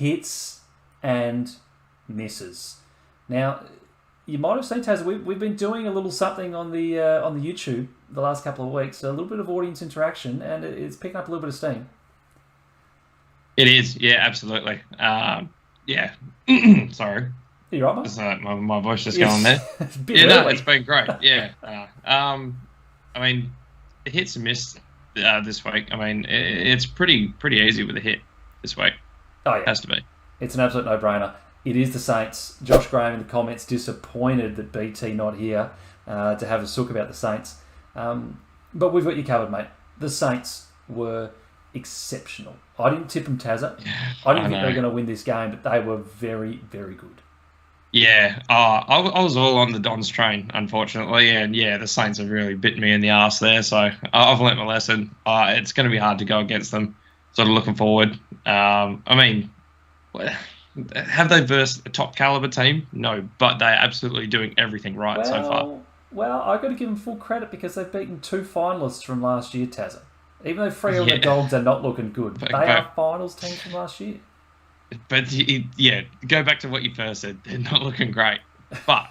hits and misses. Now, you might have seen, Taz, we've been doing a little something on the YouTube the last couple of weeks, a little bit of audience interaction, and it's picking up a little bit of steam. It is, yeah, absolutely. Yeah. Sorry. You right, mate? My voice just going there. It's been great. Yeah. I mean, the hits and miss this week. I mean, it's pretty easy with a hit this week. Oh, yeah. It has to be. It's an absolute no-brainer. It is the Saints. Josh Graham in the comments disappointed that BT not here to have a sook about the Saints. But we've got you covered, mate. The Saints were exceptional. I didn't tip them, Tazza. I didn't think they were going to win this game, but they were very, very good. Yeah, I was all on the Dons train, unfortunately, and yeah, the Saints have really bitten me in the arse there, so I've learnt my lesson. It's going to be hard to go against them, sort of looking forward. I mean, have they versed a top caliber team? No, but they're absolutely doing everything right so far. Well, I've got to give them full credit because they've beaten 2 finalists from last year, Tazza. Even though Freo and the Dogs are not looking good, they are finals teams from last year. But yeah, go back to what you first said. They're not looking great. But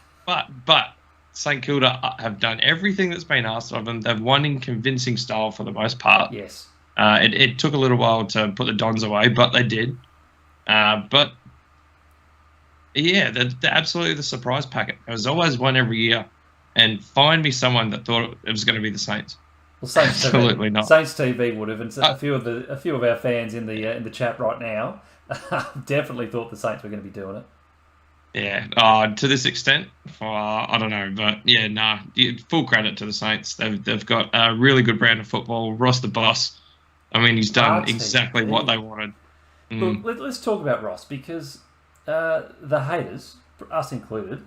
St Kilda have done everything that's been asked of them. They've won in convincing style for the most part. Yes. It took a little while to put the Dons away, but they did. But yeah, they're absolutely the surprise packet. There's always one every year. And find me someone that thought it was going to be the Saints. Well, Saints absolutely TV, not. Saints TV would have, and a few of our fans in the chat right now definitely thought the Saints were going to be doing it. Yeah, to this extent, I don't know, but yeah, full credit to the Saints. They've got a really good brand of football. Ross the boss. I mean, he's done exactly what they wanted. Look, let's talk about Ross because the haters, us included,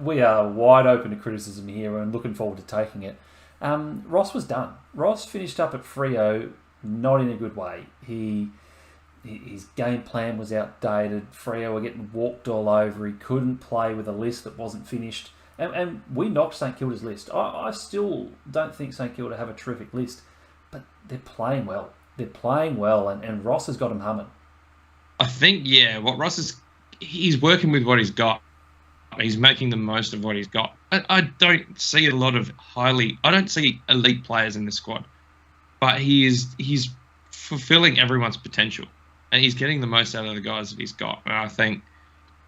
we are wide open to criticism here and looking forward to taking it. Ross was done. Ross finished up at Freo not in a good way. His game plan was outdated. Freo were getting walked all over. He couldn't play with a list that wasn't finished. And we knocked St Kilda's list. I still don't think St Kilda have a terrific list, but they're playing well. They're playing well, and Ross has got them humming. I think, what Ross is, he's working with what he's got. He's making the most of what he's got. I don't see a lot of I don't see elite players in the squad, but he's fulfilling everyone's potential, and he's getting the most out of the guys that he's got. And I think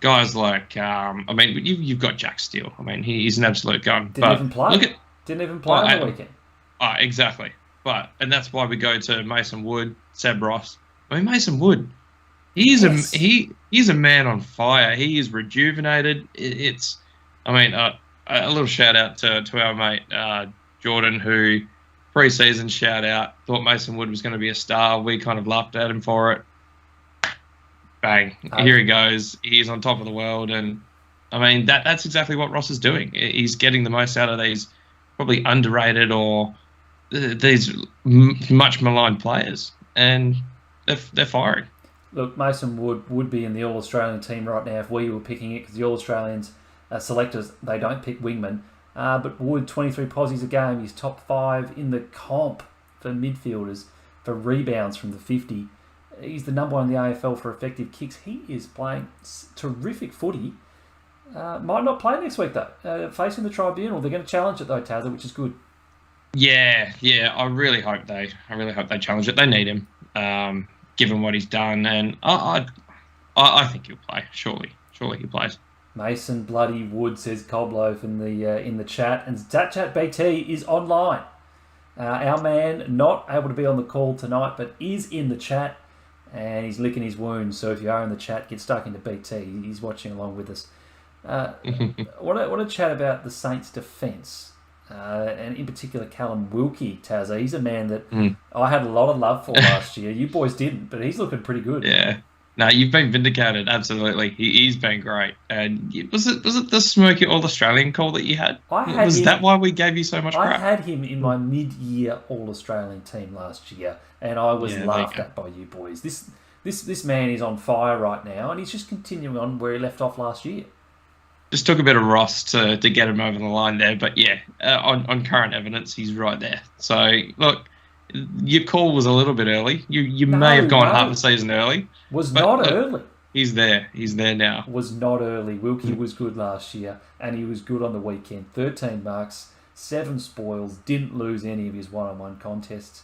guys like, you've got Jack Steele. I mean, he's an absolute gun. Didn't even play on the weekend. Exactly. And that's why we go to Mason Wood, Seb Ross. I mean, Mason Wood. He's a man on fire. He is rejuvenated. A little shout out to our mate Jordan, who pre-season shout out thought Mason Wood was going to be a star. We kind of laughed at him for it. Bang! Here he goes. He's on top of the world, and I mean that's exactly what Ross is doing. He's getting the most out of these probably underrated or these much maligned players, and they're firing. Look, Mason Wood would be in the All-Australian team right now if we were picking it, because the All-Australians selectors, they don't pick wingmen. But Wood, 23 posies a game. He's top 5 in the comp for midfielders, for rebounds from the 50. He's the number 1 in the AFL for effective kicks. He is playing terrific footy. Might not play next week, though. Facing the tribunal. They're going to challenge it, though, Tazza, which is good. Yeah. I really hope they challenge it. They need him. Given what he's done, and I think he'll play. Surely he plays. Mason bloody Wood, says Cobloaf in the chat, and Chat BT is online. Our man not able to be on the call tonight, but is in the chat, and he's licking his wounds. So if you are in the chat, get stuck into BT. He's watching along with us. I want to chat about the Saints' defence. And in particular, Callum Wilkie, Tazza. He's a man that I had a lot of love for last year. You boys didn't, but he's looking pretty good. Yeah. No, you've been vindicated. Absolutely. He's been great. And was it the smoky All-Australian call that you had? Was that why we gave you so much crap? I had him in my mid-year All-Australian team last year, and I was laughed at by you boys. This man is on fire right now, and he's just continuing on where he left off last year. Just took a bit of Ross to get him over the line there, but on current evidence, he's right there. So look, your call was a little bit early. You may have No, gone half a no, season early, was but not look, early. he's there. He's there now. Was not early. Wilkie was good last year, and he was good on the weekend. 13 marks, 7 spoils, didn't lose any of his one-on-one contests.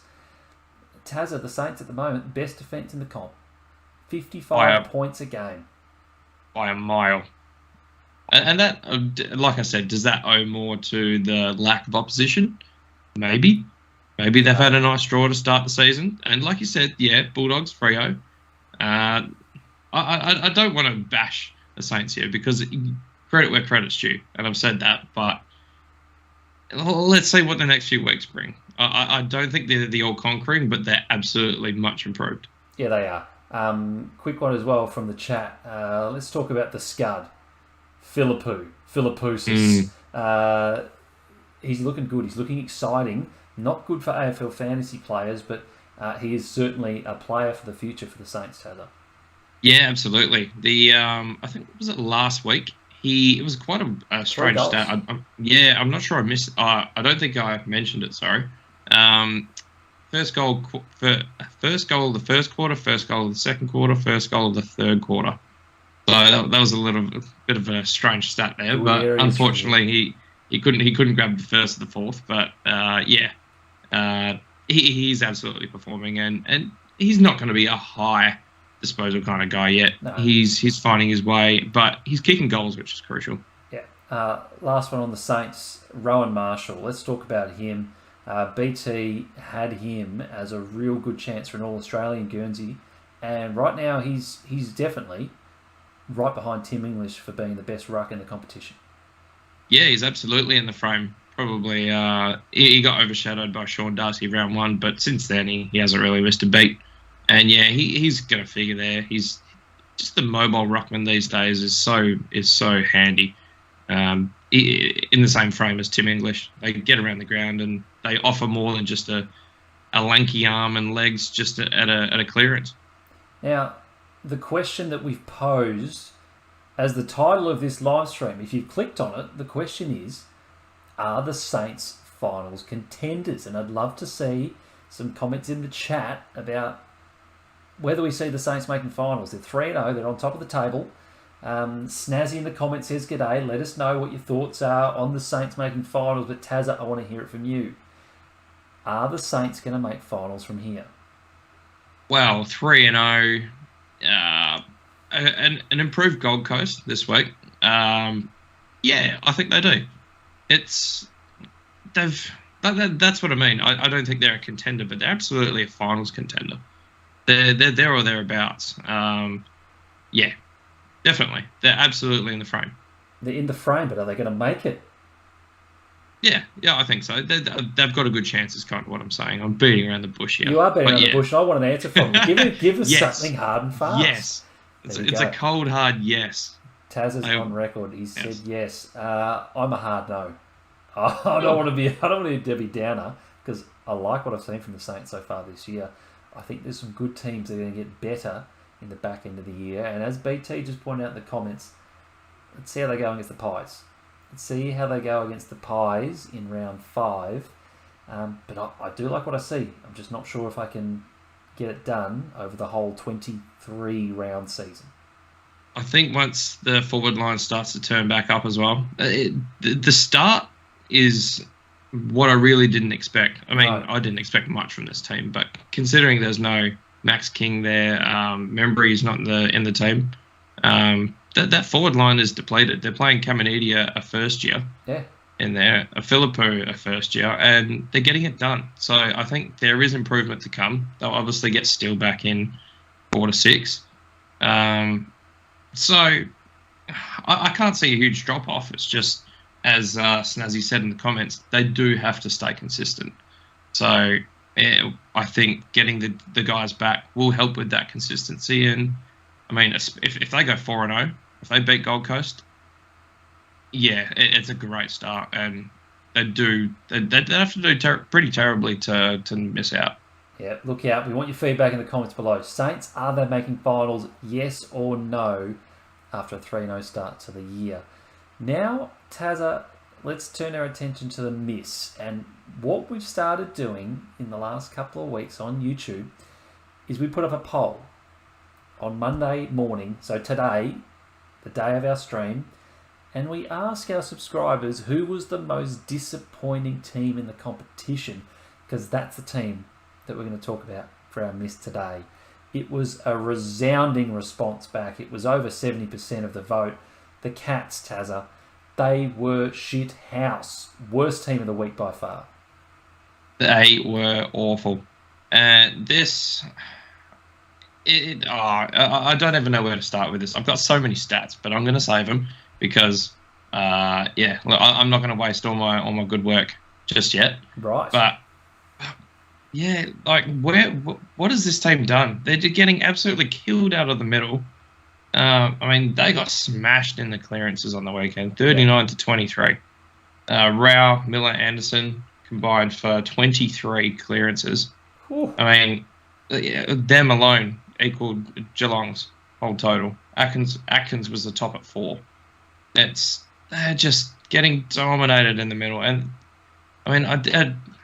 Tazza, the Saints at the moment, best defence in the comp. 55 points a game. By a mile. And that, like I said, does that owe more to the lack of opposition? Maybe. Maybe they've had a nice draw to start the season. And like you said, yeah, Bulldogs, Freo. I don't want to bash the Saints here because credit where credit's due. And I've said that, but let's see what the next few weeks bring. I don't think they're the all-conquering, but they're absolutely much improved. Yeah, they are. Quick one as well from the chat. Let's talk about the Scud. Philippoussis. He's looking good. He's looking exciting. Not good for AFL fantasy players, but he is certainly a player for the future for the Saints, Taylor. Yeah, absolutely. I think, was it last week? It was quite a strange stat. I'm not sure I missed. I don't think I mentioned it. Sorry. First goal of the first quarter, first goal of the second quarter, first goal of the third quarter. So that was a little bit of a strange stat there, but unfortunately he couldn't grab the first or the fourth. But he's absolutely performing, and he's not going to be a high disposal kind of guy yet. No. He's finding his way, but he's kicking goals, which is crucial. Yeah. Last one on the Saints, Rowan Marshall. Let's talk about him. BT had him as a real good chance for an All-Australian Guernsey, and right now he's definitely right behind Tim English for being the best ruck in the competition. Yeah, he's absolutely in the frame. Probably he got overshadowed by Sean Darcy round 1, but since then he hasn't really missed a beat. And yeah, he's going to figure there. He's just the mobile ruckman these days is so handy. In the same frame as Tim English, they get around the ground and they offer more than just a lanky arm and legs just at a clearance. Now, the question that we've posed as the title of this live stream, if you've clicked on it, the question is, are the Saints finals contenders? And I'd love to see some comments in the chat about whether we see the Saints making finals. They're 3-0, they're on top of the table. Snazzy in the comments says, "G'day, let us know what your thoughts are on the Saints making finals." But Tazza, I want to hear it from you. Are the Saints going to make finals from here? Well, 3-0, an improved Gold Coast this week. Yeah, I think they do. That's what I mean. I don't think they're a contender, but they're absolutely a finals contender. They're there or thereabouts. Yeah, definitely. They're absolutely in the frame. They're in the frame, but are they going to make it? Yeah, I think so. They've got a good chance, is kind of what I'm saying. I'm beating around the bush here. You are beating around the bush. I want an answer from you. Give us yes. something hard and fast. Yes. It's a cold, hard yes. Taz is on record. He said yes. I'm a hard no. I don't want to be a Debbie Downer because I like what I've seen from the Saints so far this year. I think there's some good teams that are going to get better in the back end of the year. And as BT just pointed out in the comments, let's see how they go against the Pies. Let's see how they go against the Pies in round 5. But I do like what I see. I'm just not sure if I can get it done over the whole 23-round season. I think once the forward line starts to turn back up as well, the start is what I really didn't expect. I mean, I didn't expect much from this team, but considering there's no Max King there, Membry's not in the team, that forward line is depleted. They're playing Caminiti a first year in there, a Philippou a first year, and they're getting it done. So I think there is improvement to come. They'll obviously get Steele back in 4 to 6. So I can't see a huge drop-off. It's just, as Snazzy said in the comments, they do have to stay consistent. So I think getting the guys back will help with that consistency. And, I mean, if they go 4-0, if they beat Gold Coast, yeah, it's a great start. And they have to do pretty terribly to miss out. Yeah, look out. We want your feedback in the comments below. Saints, are they making finals, yes or no, after a 3-0 start to the year? Now, Tazza, let's turn our attention to the miss. And what we've started doing in the last couple of weeks on YouTube is we put up a poll on Monday morning, so today, the day of our stream, and we ask our subscribers who was the most disappointing team in the competition, because that's the team that we're going to talk about for our miss today. It was a resounding response back. It was over 70% of the vote. The Cats, Tazza, they were shit house. Worst team of the week by far. They were awful. And this... I don't even know where to start with this. I've got so many stats, but I'm going to save them because, I'm not going to waste all my good work just yet. Right. But yeah, like what has this team done? They're getting absolutely killed out of the middle. They got smashed in the clearances on the weekend, 39-23. Rao, Miller, Anderson combined for 23 clearances. Ooh. Them alone equaled Geelong's whole total. Atkins was the top at 4. They're just getting dominated in the middle. And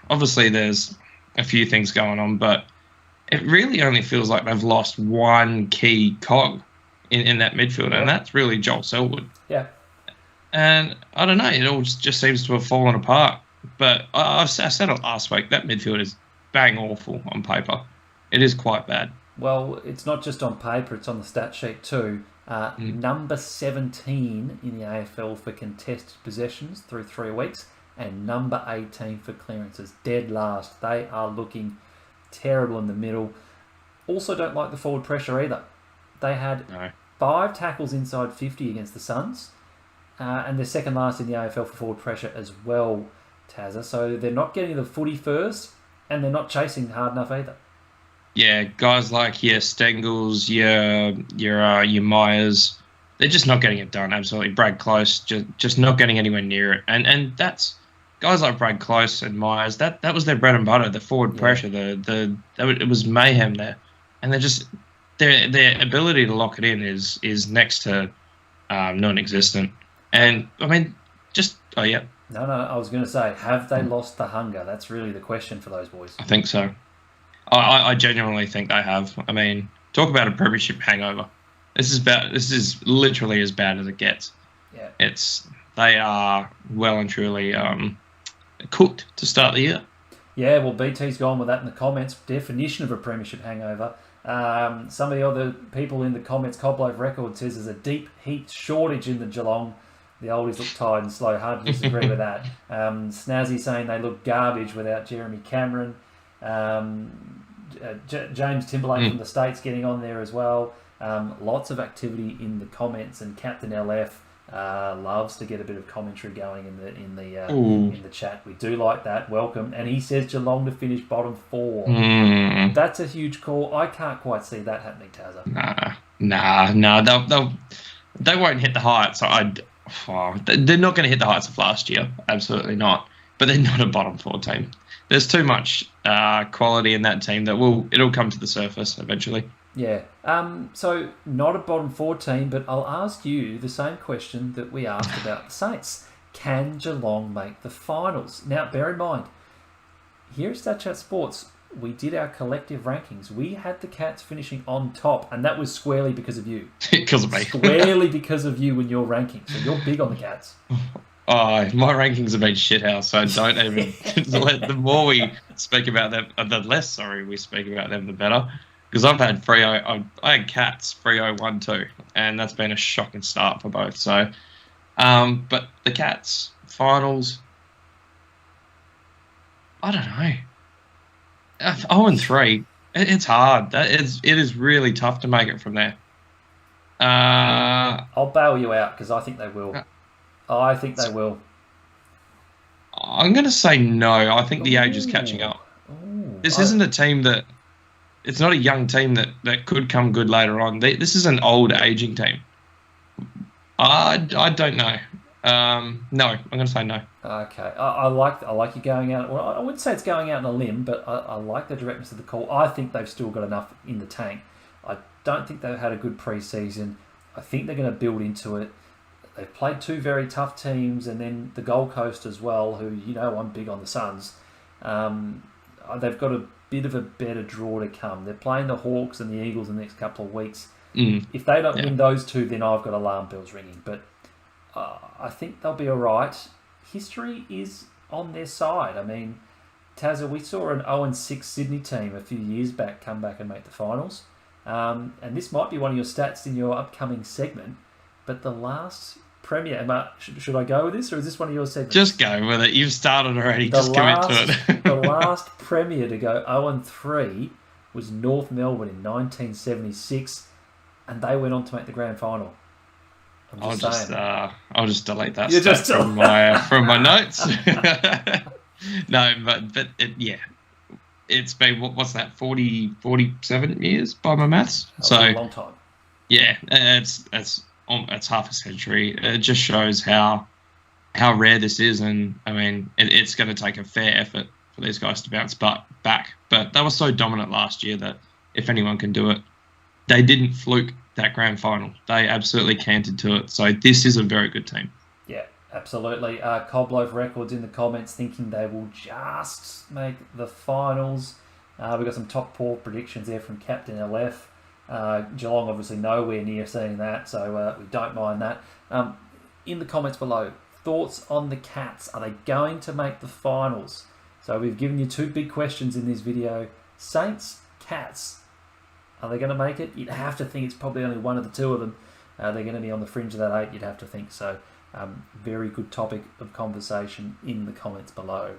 obviously there's a few things going on, but it really only feels like they've lost one key cog in that midfield, and that's really Joel Selwood. Yeah. And I don't know, it all just seems to have fallen apart. But I said it last week, that midfield is bang awful on paper. It is quite bad. Well, it's not just on paper, it's on the stat sheet too. Number 17 in the AFL for contested possessions through 3 weeks, and number 18 for clearances. Dead last. They are looking terrible in the middle. Also don't like the forward pressure either. They had 5 tackles inside 50 against the Suns, and they're second last in the AFL for forward pressure as well, Tazza. So they're not getting the footy first, and they're not chasing hard enough either. Yeah, guys like your Stengels, your Myers, they're just not getting it done. Absolutely, Brad Close just not getting anywhere near it. And that's guys like Brad Close and Myers. That was their bread and butter. The forward pressure, it was mayhem there, and they're just their ability to lock it in is next to non-existent. And No, I was going to say, have they lost the hunger? That's really the question for those boys. I think so. I genuinely think they have. Talk about a premiership hangover. This is literally as bad as it gets. Yeah. They are well and truly cooked to start the year. Yeah, well, BT's gone with that in the comments. Definition of a premiership hangover. Some of the other people in the comments, Cobloaf Record says there's a deep heat shortage in the Geelong. The oldies look tired and slow. Hard to disagree with that. Snazzy saying they look garbage without Jeremy Cameron. James Timberlake from the States getting on there as well. Lots of activity in the comments, and Captain LF loves to get a bit of commentary going in the chat. We do like that. Welcome. And he says Geelong to finish bottom 4. That's a huge call. I can't quite see that happening, Tazza. Nah. They won't hit the heights. They're not going to hit the heights of last year. Absolutely not. But they're not a bottom 4 team. There's too much quality in that team that it'll come to the surface eventually. Yeah. So not a bottom 4 team, but I'll ask you the same question that we asked about the Saints. Can Geelong make the finals? Now, bear in mind, here at Stat Chat Sports, we did our collective rankings. We had the Cats finishing on top, and that was squarely because of you. Because of me. Squarely because of you and your rankings. So you're big on the Cats. Oh, my rankings have been shithouse, so don't even... the more we speak about them, the less sorry we speak about them, the better. Because I've had I had Cats 3-0-1-2, and that's been a shocking start for both. So, but the Cats finals, I don't know. 0-3, it's hard. It is really tough to make it from there. I'll bail you out because I think they will. I think they will. I'm going to say no. I think the age is catching up. This isn't a team that... It's not a young team that could come good later on. This is an old, aging team. I don't know. No, I'm going to say no. Okay. I like you going out... Well, I wouldn't say it's going out on a limb, but I like the directness of the call. I think they've still got enough in the tank. I don't think they've had a good pre-season. I think they're going to build into it. they've played two very tough teams, and then the Gold Coast as well, who, I'm big on the Suns. They've got a bit of a better draw to come. They're playing the Hawks and the Eagles in the next couple of weeks. If they don't win those two, then I've got alarm bells ringing. But I think they'll be all right. History is on their side. I mean, Tazza, we saw an 0-6 Sydney team a few years back come back and make the finals. And this might be one of your stats in your upcoming segment, but the last Premier... should I go with this, or is this one of your segments? Just go with it. You've started already. Just commit to it. The last Premier to go 0-3 was North Melbourne in 1976, and they went on to make the grand final. I'll just delete that stat from my notes. No, but it's been, what's that, 47 years by my maths? So a long time. Yeah, it's half a century. It just shows how rare this is, and I mean, it's going to take a fair effort for these guys to bounce back. But they were so dominant last year that if anyone can do it, they didn't fluke that grand final. They absolutely cantered to it. So this is a very good team. Yeah, absolutely. Cobloaf Records in the comments thinking they will just make the finals. We've got some top four predictions there from Captain LF. Geelong obviously nowhere near seeing that, so we don't mind that. In the comments below, thoughts on the Cats. Are they going to make the finals? So we've given you two big questions in this video. Saints, Cats. Are they going to make it? You'd have to think it's probably only one of the two of them. They're going to be on the fringe of that 8, you'd have to think. So very good topic of conversation in the comments below.